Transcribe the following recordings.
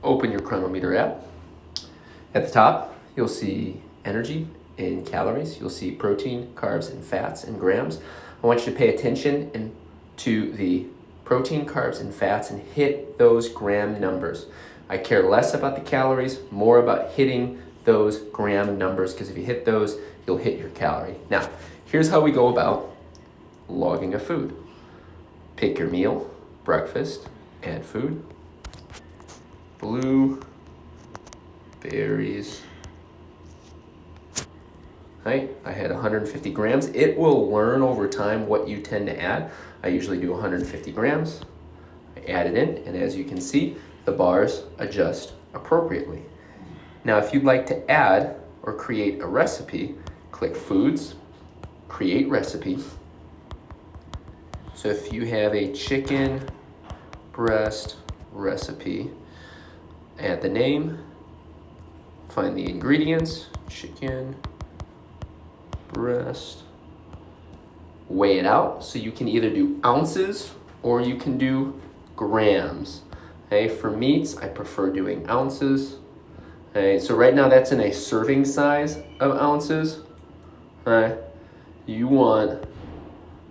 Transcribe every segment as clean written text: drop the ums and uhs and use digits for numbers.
open your Cronometer app. At the top, you'll see energy in calories. You'll see protein, carbs, and fats in grams. I want you to pay attention to the protein, carbs, and fats and hit those gram numbers. I care less about the calories, more about hitting those gram numbers, because if you hit those, you'll hit your calorie. Now, here's how we go about logging a food. Pick your meal, breakfast, add food, blueberries. Right, I had 150 grams. It will learn over time what you tend to add. I usually do 150 grams. I add it in, and as you can see, the bars adjust appropriately. Now, if you'd like to add or create a recipe, click Foods, Create Recipe. So if you have a chicken breast recipe, add the name, find the ingredients, chicken breast, weigh it out. So you can either do ounces or you can do grams. Okay, for meats, I prefer doing ounces. Okay, so right now that's in a serving size of ounces. Right,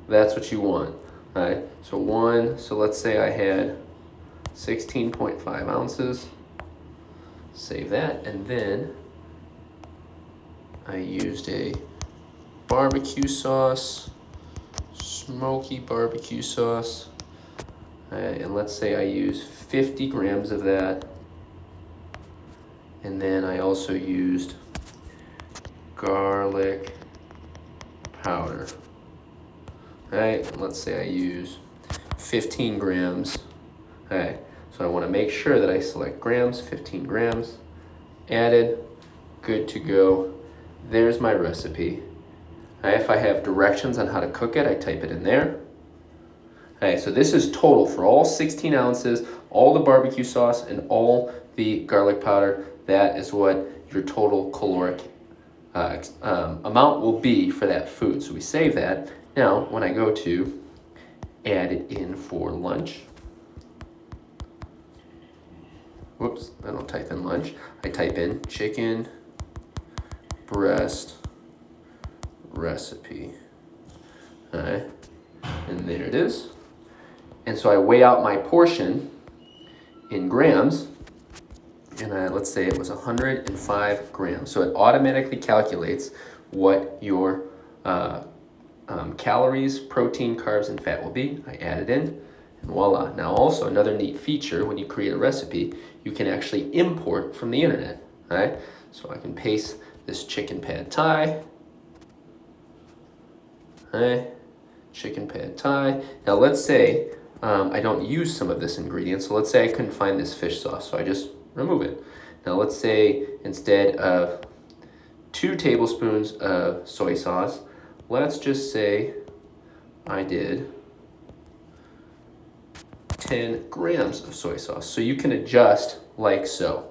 that's what you want. Right, so let's say I had 16.5 ounces. Save that, and then I used a barbecue sauce, smoky barbecue sauce, and let's say I use 50 grams of that, and then I also used garlic powder. Right, let's say I use 15 grams. Okay, so I want to make sure that I select grams, 15 grams, added, good to go. There's my recipe. If I have directions on how to cook it, I type it in there. Okay, so this is total for all 16 ounces, all the barbecue sauce, and all the garlic powder. That is what your total caloric amount will be for that food. So we save that. Now, when I go to add it in for lunch, whoops, I don't type in lunch. I type in chicken breast recipe. All right, and there it is. And so I weigh out my portion in grams, and let's say it was 105 grams. So it automatically calculates what your calories, protein, carbs, and fat will be. I add it in, and voila. Now also another neat feature, when you create a recipe, you can actually import from the internet. All right, so I can paste this chicken pad thai. Okay, chicken pad thai. Now let's say I don't use some of this ingredient, so let's say I couldn't find this fish sauce, so I just remove it. Now let's say instead of 2 tablespoons of soy sauce, let's just say I did 10 grams of soy sauce. So you can adjust like so.